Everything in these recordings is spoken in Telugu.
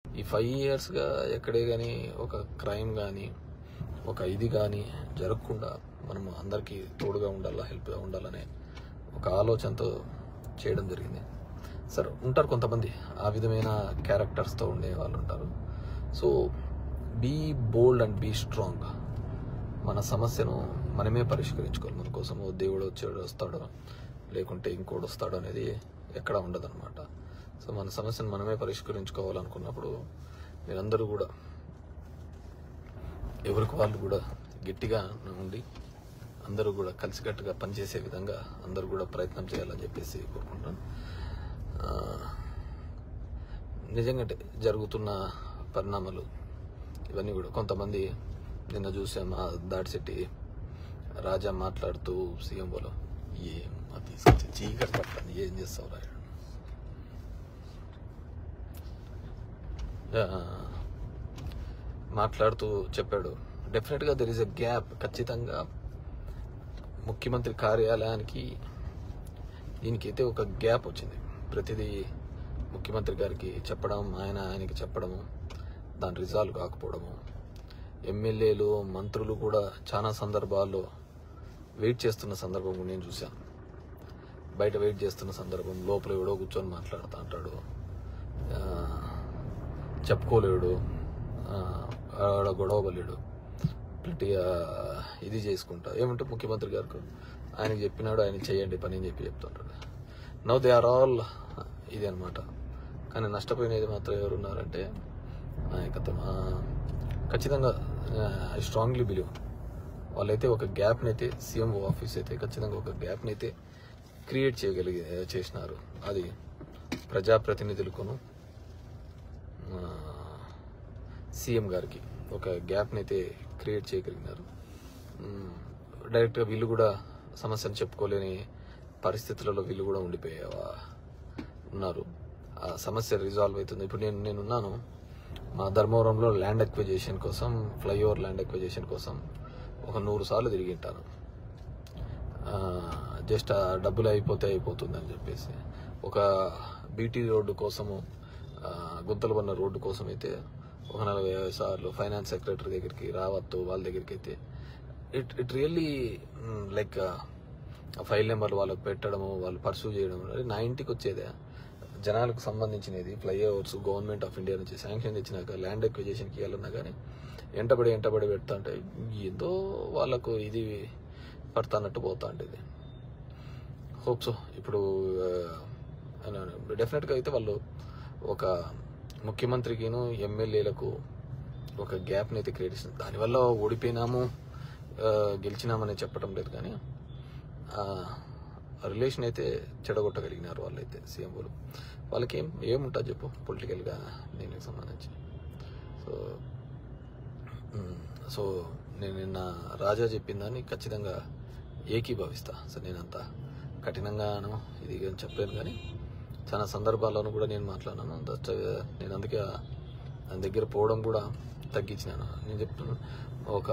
ఈ 5 yearsగా ఎక్కడే కానీ ఒక క్రైమ్ కానీ ఒక ఇది కానీ జరగకుండా మనం అందరికీ తోడుగా ఉండాలా, హెల్ప్గా ఉండాలనే ఒక ఆలోచనతో చేయడం జరిగింది. సరే, ఉంటారు కొంతమంది ఆ విధమైన క్యారెక్టర్స్తో ఉండే వాళ్ళు ఉంటారు. So be bold and be strong. మన సమస్యను మనమే పరిష్కరించుకోవాలి. మన కోసము దేవుడు వస్తాడో లేకుంటే ఇంకోటి వస్తాడో అనేది ఎక్కడ ఉండదన్నమాట. సో మన సమస్యను మనమే పరిష్కరించుకోవాలనుకున్నప్పుడు మీరందరూ కూడా ఎవరికి వాళ్ళు కూడా గట్టిగా ఉండి అందరూ కూడా కలిసికట్టుగా పనిచేసే విధంగా అందరూ కూడా ప్రయత్నం చేయాలని చెప్పేసి కోరుకుంటాను. నిజంగా జరుగుతున్న పరిణామాలు ఇవన్నీ కూడా కొంతమంది నిన్న చూసాం, దాడిశెట్టి రాజా మాట్లాడుతూ సీఎంఓలో ఏం తీసుకొచ్చి చీకటి పట్టాలి, ఏం చేస్తావు రాయడు మాట్లాడుతూ చెప్పాడు. డెఫినెట్గా దెర్ ఇస్ ఎ గ్యాప్. ఖచ్చితంగా ముఖ్యమంత్రి కార్యాలయానికి దీనికైతే ఒక గ్యాప్ వచ్చింది. ప్రతిదీ ముఖ్యమంత్రి గారికి చెప్పడం, ఆయనకి చెప్పడము, దాని రిజాల్వ్ కాకపోవడము, ఎమ్మెల్యేలు మంత్రులు కూడా చాలా సందర్భాల్లో వెయిట్ చేస్తున్న సందర్భం నేను చూశాను. బయట వెయిట్ చేస్తున్న సందర్భం లోపల ఎవడో కూర్చొని మాట్లాడుతూ అంటాడు, చెప్పుకోలేడు, ఆడ గొడవలేడు, గట్టిగా ఇది చేసుకుంటా ఏమంటే ముఖ్యమంత్రి గారికి ఆయనకి చెప్పినాడు, ఆయన చేయండి పని అని చెప్తుంటాడు. నవ్ దే ఆర్ ఆల్ ఇది అనమాట. కానీ నష్టపోయినది మాత్రం ఎవరున్నారంటే నాయకత్వం. ఖచ్చితంగా ఐ స్ట్రాంగ్లీ బిలీవ్ వాళ్ళైతే ఒక గ్యాప్ని అయితే సీఎంఓ ఆఫీస్ అయితే ఖచ్చితంగా ఒక గ్యాప్ని అయితే క్రియేట్ చేసినారు. అది ప్రజాప్రతినిధులకును సీఎం గారికి ఒక గ్యాప్ని అయితే క్రియేట్ చేయగలిగినారు. డైరెక్ట్గా వీళ్ళు కూడా సమస్యను చెప్పుకోలేని పరిస్థితులలో వీళ్ళు కూడా ఉన్నారు. ఆ సమస్య రిజాల్వ్ అవుతుంది. ఇప్పుడు నేనున్నాను మా ధర్మవరంలో ల్యాండ్ ఎక్విజిషన్ కోసం, ఫ్లైఓవర్ ల్యాండ్ ఎక్విజిషన్ కోసం ఒక 100 సార్లు తిరిగి ఉంటాను. జస్ట్ ఆ డబ్బులు అయిపోతుంది అని చెప్పేసి. ఒక బీటీ రోడ్డు కోసము, గుంతలు పడిన రోడ్డు కోసం అయితే ఒక 40 సార్లు ఫైనాన్స్ సెక్రటరీ దగ్గరికి, రావత్తు వాళ్ళ దగ్గరికి అయితే ఇట్ రియల్లీ లైక్ ఆ ఫైల్ నెంబర్లు వాళ్ళకి పెట్టడము, వాళ్ళు పర్సూ చేయడం. నా ఇంటికి వచ్చేదే జనాలకు సంబంధించినది. ఫ్లైఓవర్స్ గవర్నమెంట్ ఆఫ్ ఇండియా నుంచి శాంక్షన్ తెచ్చినాక ల్యాండ్ ఎక్విజిషన్కి వెళ్ళినా కానీ ఎంటబడి పెడతా అంటే ఏదో వాళ్ళకు ఇది పడుతున్నట్టు పోతా ఉంటుంది. హోప్స్ ఇప్పుడు డెఫినెట్గా అయితే వాళ్ళు ఒక ముఖ్యమంత్రికిను ఎమ్మెల్యేలకు ఒక గ్యాప్ని అయితే క్రియేట్ చేస్తుంది. దానివల్ల ఓడిపోయినాము గెలిచినామని చెప్పడం లేదు, కానీ రిలేషన్ అయితే చెడగొట్టగలిగినారు వాళ్ళైతే సీఎంఓలు. వాళ్ళకి ఏముంటుంది చెప్పు పొలిటికల్గా దీనికి సంబంధించి. సో నేను నిన్న రాజా చెప్పిన దాన్ని ఖచ్చితంగా ఏకీభవిస్తా. సో నేను అంత కఠినంగాను ఇది చెప్పలేను, కానీ చాలా సందర్భాల్లోనూ కూడా నేను మాట్లాడినాను. నేను అందుకే దాని దగ్గర పోవడం కూడా తగ్గించినాను. నేను చెప్తున్నాను, ఒక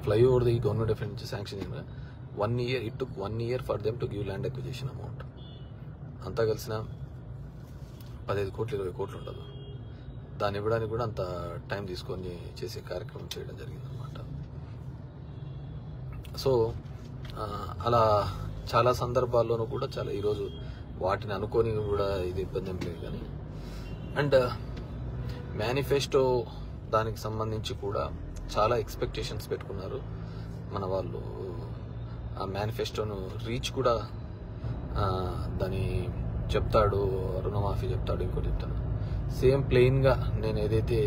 ఫ్లైఓవర్ది గవర్నమెంట్ ఆఫ్ ఇండియా నుంచి శాంక్షన్ అయిన 1 year, it took 1 year for them to give land acquisition amount. అంతా కలిసిన 15 కోట్లు 20 కోట్లు ఉండదు. దాన్ని ఇవ్వడానికి కూడా అంత టైం తీసుకొని చేసే కార్యక్రమం చేయడం జరిగింది అనమాట. సో అలా చాలా సందర్భాల్లోనూ కూడా చాలా ఈరోజు వాటిని అనుకొని కూడా ఇది ఇబ్బంది ఏం లేదు, కానీ అండ్ మేనిఫెస్టో దానికి సంబంధించి కూడా చాలా ఎక్స్పెక్టేషన్స్ పెట్టుకున్నారు మన వాళ్ళు. ఆ మేనిఫెస్టోను రీచ్ కూడా దాని చెప్తాడు, రుణమాఫీ చెప్తాడు, ఇంకోటి చెప్తాడు. సేమ్ ప్లెయిన్గా నేను ఏదైతే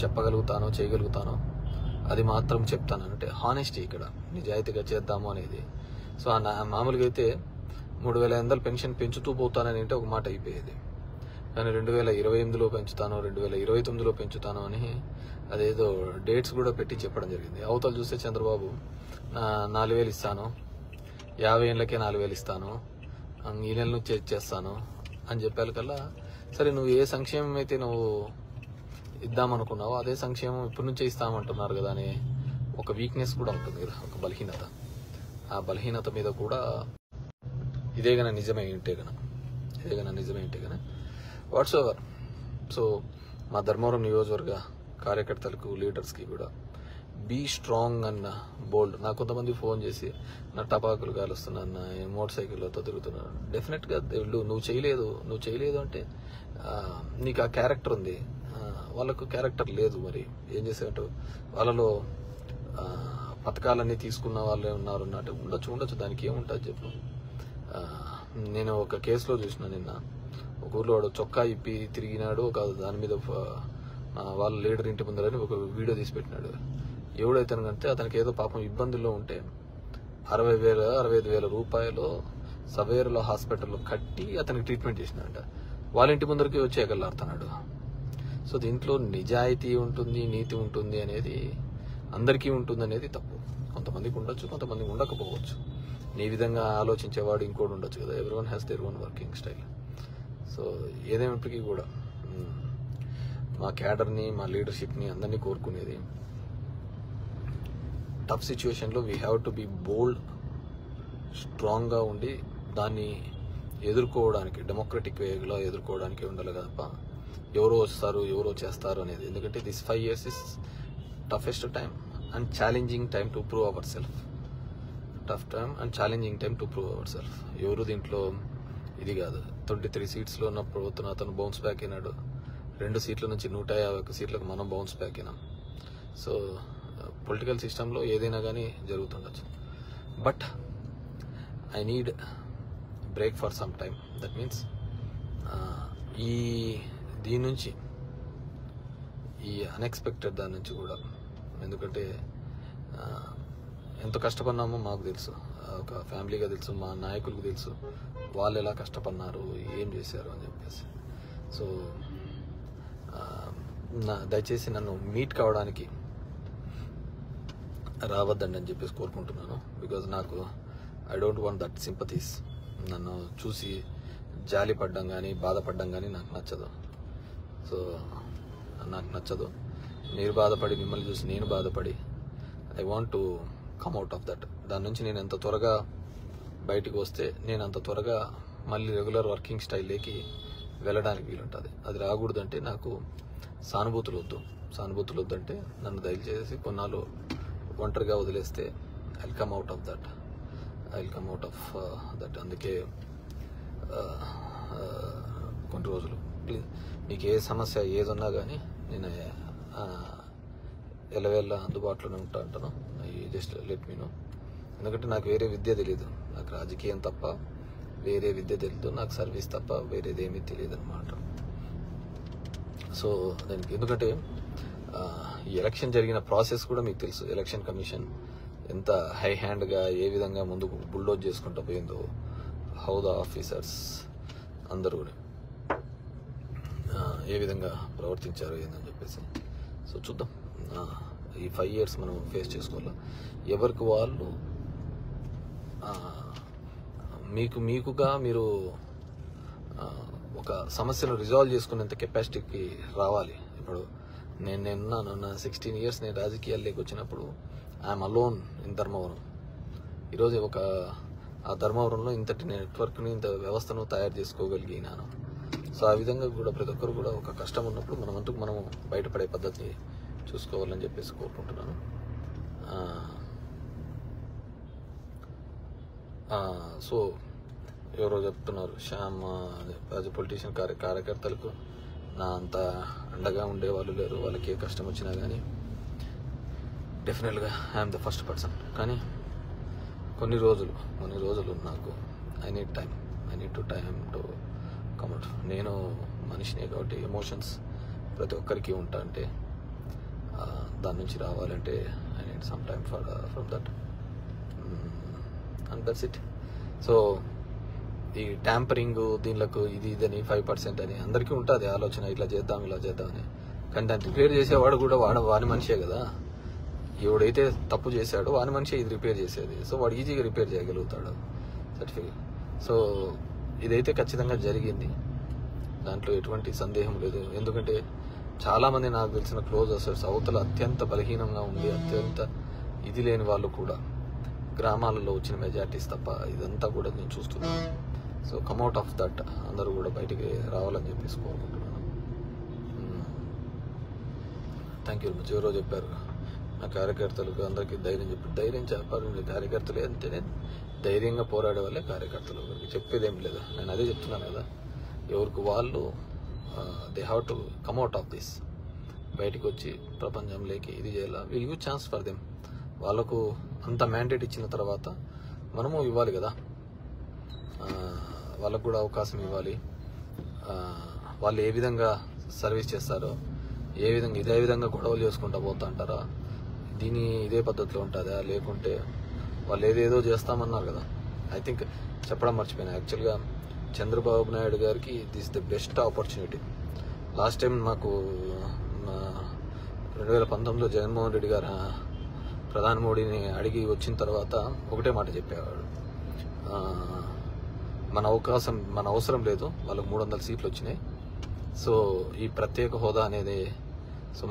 చెప్పగలుగుతానో చేయగలుగుతానో అది మాత్రం చెప్తాను. అంటే హానెస్టీ ఇక్కడ నిజాయితీగా చేద్దాము అనేది. సో మామూలుగా అయితే 3,500 పెన్షన్ పెంచుతూ పోతానని అంటే ఒక మాట అయిపోయేది, కానీ 2028లో పెంచుతాను, 2029లో పెంచుతాను అని అదేదో డేట్స్ కూడా పెట్టి చెప్పడం జరిగింది. అవతల చూస్తే చంద్రబాబు 4,000 ఇస్తాను, 50 ఏళ్ళకే 4,000 ఇస్తాను, ఈ నెల నుంచి చేస్తాను అని చెప్పాలి కల్లా. సరే, నువ్వు ఏ సంక్షేమం అయితే నువ్వు ఇద్దామనుకున్నావో అదే సంక్షేమం ఇప్పటి నుంచే ఇస్తామంటున్నారు కదా అని ఒక వీక్నెస్ కూడా ఉంటుంది కదా, ఒక బలహీనత. ఆ బలహీనత మీద కూడా ఇదే గన నిజమే ఇంటే గన వాట్స్ ఎవర్ సో మా ధర్మవరం నియోజకవర్గ కార్యకర్తలకు, లీడర్స్కి కూడా బీ స్ట్రాంగ్ అన్న బోల్డ్. నాకు కొంతమంది ఫోన్ చేసి నా టపాకులు కాలుస్తున్నా, మోటార్ సైకిళ్ళతో తిరుగుతున్నాను. డెఫినెట్గా నువ్వు చేయలేదు అంటే నీకు ఆ క్యారెక్టర్ ఉంది, వాళ్ళకు క్యారెక్టర్ లేదు. మరి ఏం చేసేటట్టు వాళ్ళలో పథకాలన్నీ తీసుకున్న వాళ్ళే ఉన్నారు అన్నట్టు ఉండొచ్చు. దానికి ఏముంటుంది చెప్పు. నేను ఒక కేసులో చూసిన నిన్న, ఒక ఊర్లో వాడు చొక్కా ఇప్పి తిరిగినాడు, ఒక దాని మీద వాళ్ళ లీడర్ ఇంటి ముందరని ఒక వీడియో తీసి పెట్టినాడు. ఎవడైతే కంటే అతనికి ఏదో పాపం ఇబ్బందుల్లో ఉంటే 65,000 రూపాయలు సవేర్లో హాస్పిటల్లో కట్టి అతనికి ట్రీట్మెంట్ చేసినాడంట. వాళ్ళ ఇంటి ముందరికి వచ్చి ఎగలాడుతున్నాడు. సో దీంట్లో నిజాయితీ ఉంటుంది, నీతి ఉంటుంది అనేది అందరికీ ఉంటుంది అనేది తప్పు. కొంతమందికి ఉండొచ్చు, కొంతమందికి ఉండకపోవచ్చు. నీ విధంగా ఆలోచించేవాడు ఇంకోటి ఉండొచ్చు కదా. Everyone has their own working style. So ఏదేమైనప్పటికీ కూడా మా క్యాడర్ని, మా లీడర్షిప్ని అందరినీ కోరుకునేది, టఫ్ సిచ్యువేషన్లో we have to be bold, స్ట్రాంగ్గా ఉండి దాన్ని ఎదుర్కోవడానికి, డెమోక్రటిక్ వేలో ఎదుర్కోవడానికి ఉండాలి తప్ప ఎవరో వస్తారు, ఎవరో చేస్తారు అనేది. ఎందుకంటే this 5 years is toughest time and challenging time to prove our self. Tough time and challenging time to prove our self. ఎవరు దీంట్లో ఇది కాదు. 23 సీట్స్లో ఉన్నప్పుడు అతను బౌన్స్ బ్యాక్ అయినాడు. 2 సీట్ల నుంచి 151 సీట్లకు మనం బౌన్స్ బ్యాక్ అయినాం. సో పొలిటికల్ సిస్టంలో ఏదైనా కానీ జరుగుతుండొచ్చు. But I need break for some time. That means దీని నుంచి, ఈ అన్ఎక్స్పెక్టెడ్ దాని నుంచి కూడా, ఎందుకంటే ఎంత కష్టపడినామో మాకు తెలుసు, ఒక ఫ్యామిలీగా తెలుసు, మా నాయకులకు తెలుసు వాళ్ళు ఎలా కష్టపడినారు, ఏం చేశారు అని చెప్పేసి. సో దయచేసి నన్ను మీట్ కావడానికి రావద్దండి అని చెప్పేసి కోరుకుంటున్నాను. బికాజ్ నాకు I don't want that sympathies. నన్ను చూసి జాలి పడ్డం కానీ, బాధపడ్డం కానీ నాకు నచ్చదు. సో నాకు నచ్చదు. మీరు బాధపడి, మిమ్మల్ని చూసి నేను బాధపడి, I want to come out of that. దాని నుంచి నేను ఎంత త్వరగా బయటకు వస్తే నేను అంత త్వరగా మళ్ళీ రెగ్యులర్ వర్కింగ్ స్టైల్లోకి వెళ్ళడానికి వీలుంటుంది. అది రాకూడదంటే నాకు సానుభూతులు వద్దంటే నన్ను దయచేసి కొన్నాళ్ళు ఒంటరిగా వదిలేస్తే I will come out of that. అందుకే కొన్ని రోజులు ప్లీజ్, మీకు ఏ సమస్య ఏదున్నా కానీ నేను ఎలవేళ్ళ అందుబాటులోనే అంటాను. Just let me know. ఎందుకంటే నాకు వేరే విద్య తెలియదు. నాకు రాజకీయం తప్ప వేరే విద్య తెలియదు. నాకు సర్వీస్ తప్ప వేరేది ఏమీ తెలియదు అనమాట. సో దానికి ఎందుకంటే ఈ ఎలక్షన్ జరిగిన ప్రాసెస్ కూడా మీకు తెలుసు. ఎలక్షన్ కమిషన్ ఎంత హై హ్యాండ్గా ఏ విధంగా ముందుకు బుల్డోజ్ చేసుకుంటూ పోయిందో, హౌ ద ఆఫీసర్స్ అందరూ ఏ విధంగా ప్రవర్తించారు ఏందని చెప్పేసి. సో చూద్దాం. ఈ 5 years మనం ఫేస్ చేసుకోవాలి. ఎవరికి వాళ్ళు మీకుగా మీరు ఒక సమస్యను రిజాల్వ్ చేసుకునేంత కెపాసిటీకి రావాలి. ఇప్పుడు నేనున్నాను, నా 16 years నేను రాజకీయాల్లోకి వచ్చినప్పుడు ఐఎమ్ అలోన్ ఇన్ ధర్మవరం. ఈరోజు ఆ ధర్మవరంలో ఇంతటి నెట్వర్క్ని, ఇంత వ్యవస్థను తయారు చేసుకోగలిగినాను. సో ఆ విధంగా కూడా ప్రతి ఒక్కరు కూడా ఒక కష్టం ఉన్నప్పుడు మనము బయటపడే పద్ధతిని చూసుకోవాలని చెప్పేసి కోరుకుంటున్నాను. సో ఎవరో చెప్తున్నారు, శ్యామ్ యాజ్ ఎ పొలిటీషియన్ కార్యకర్తలకు నా అంత అండగా ఉండేవాళ్ళు లేరు. వాళ్ళకి ఏ కష్టం వచ్చినా కానీ డెఫినెట్గా ఐఎమ్ ద ఫస్ట్ పర్సన్. కానీ కొన్ని రోజులు నాకు I need to time to come out. నేను మనిషినే కాబట్టి ఎమోషన్స్ ప్రతి ఒక్కరికి ఉంటా. అంటే దాని నుంచి రావాలంటే I need some time from that and that's it. So ఈ ట్యాంపరింగ్ దీనిలకు ఇదని 5% అని అందరికీ ఉంటుంది ఆలోచన, ఇలా చేద్దాం అని. కానీ దాన్ని రిపేర్ చేసేవాడు కూడా వాని మనిషే కదా. ఎవడైతే తప్పు చేశాడో వాని మనిషి ఇది రిపేర్ చేసేది. సో వాడు ఈజీగా రిపేర్ చేయగలుగుతాడు సర్టిఫికేట్. సో ఇదైతే ఖచ్చితంగా జరిగింది, దాంట్లో ఎటువంటి సందేహం లేదు. ఎందుకంటే చాలామంది నాకు తెలిసిన క్లోజ్ అసోసియేట్స్ అవతల అత్యంత బలహీనంగా ఉండి, అత్యంత ఇది లేని వాళ్ళు కూడా గ్రామాలలో వచ్చిన మెజార్టీస్ తప్ప ఇదంతా కూడా నేను చూస్తున్నాను. సో కమ్అట్ ఆఫ్ దట్ అందరూ కూడా బయటికి రావాలని చెప్పేసి కోరుకుంటున్నాను. Thank you very much. ఎవరో చెప్పారు నా కార్యకర్తలకు అందరికీ ధైర్యం చెప్పాలి. కార్యకర్తలు అంటేనే ధైర్యంగా పోరాడే వాళ్ళే కార్యకర్తలు. చెప్పేది ఏం లేదు, నేను అదే చెప్తున్నాను కదా. ఎవరికి వాళ్ళు they have to come out of this, బయటకు వచ్చి ప్రపంచంలోకి ఇది చేయాలి. Will give chance for them. వాళ్ళకు అంత మ్యాండేట్ ఇచ్చిన తర్వాత మనము ఇవ్వాలి కదా, వాళ్ళకు కూడా అవకాశం ఇవ్వాలి. వాళ్ళు ఏ విధంగా సర్వీస్ చేస్తారో, ఇదే విధంగా గొడవలు చేసుకుంటూ పోతా అంటారా, ఇదే పద్ధతిలో ఉంటుందా, లేకుంటే వాళ్ళు ఏదేదో చేస్తామన్నారు కదా. ఐ థింక్ చెప్పడం మర్చిపోయాను. యాక్చువల్గా చంద్రబాబు నాయుడు గారికి this the best opportunity. Last time మాకు 2019లో జగన్మోహన్ రెడ్డి గారు ప్రధాని మోడీని అడిగి వచ్చిన తర్వాత ఒకటే మాట చెప్పేవాడు, మన అవసరం లేదు, వాళ్ళకు 300 సీట్లు వచ్చినాయి. సో ఈ ప్రత్యేక హోదా అనేది సో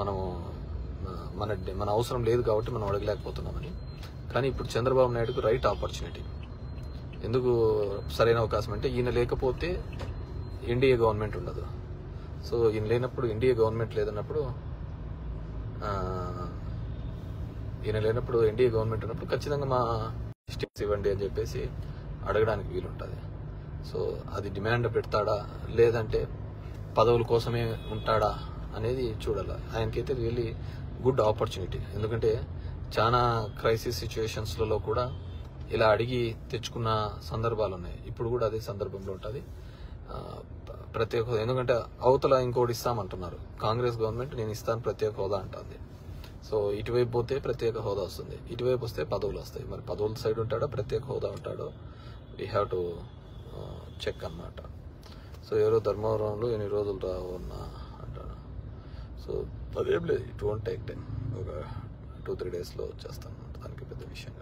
మన అవసరం లేదు కాబట్టి మనం అడగలేకపోతున్నామని. కానీ ఇప్పుడు చంద్రబాబు నాయుడుకు రైట్ ఆపర్చునిటీ. ఎందుకు సరైన అవకాశం అంటే ఈయన లేకపోతే ఎన్డీఏ గవర్నమెంట్ ఉండదు. సో ఈయన లేనప్పుడు, ఎన్డీఏ గవర్నమెంట్ లేదన్నప్పుడు, ఎన్డీఏ గవర్నమెంట్ ఉన్నప్పుడు ఖచ్చితంగా మా స్టేట్స్ ఇవ్వండి అని చెప్పేసి అడగడానికి వీలుంటుంది. సో అది డిమాండ్ పెడతాడా, లేదంటే పదవుల కోసమే ఉంటాడా అనేది చూడాలి. ఆయనకైతే రియల్లీ గుడ్ ఆపర్చునిటీ. ఎందుకంటే చాలా క్రైసిస్ సిచ్యువేషన్స్లలో కూడా ఇలా అడిగి తెచ్చుకున్న సందర్భాలు ఉన్నాయి. ఇప్పుడు కూడా అదే సందర్భంలో ఉంటుంది ప్రత్యేక హోదా. ఎందుకంటే అవతల ఇంకోటి ఇస్తామంటున్నారు కాంగ్రెస్ గవర్నమెంట్, నేను ఇస్తాను ప్రత్యేక హోదా అంటుంది. సో ఇటువైపు పోతే ప్రత్యేక హోదా వస్తుంది, ఇటువైపు వస్తే పదవులు వస్తాయి. మరి పదవుల సైడ్ ఉంటాడో ప్రత్యేక హోదా ఉంటాడో వీ హ్యావ్ టు చెక్ అన్నమాట. సో ఎవరో ధర్మవరంలో ఎన్ని రోజులు రావున్నా అంటాను. సో అదేం లేదు, ఇట్ వోంట్ టేక్ టైం. ఒక 2-3 డేస్లో వచ్చేస్తాను. దానికి పెద్ద విషయం.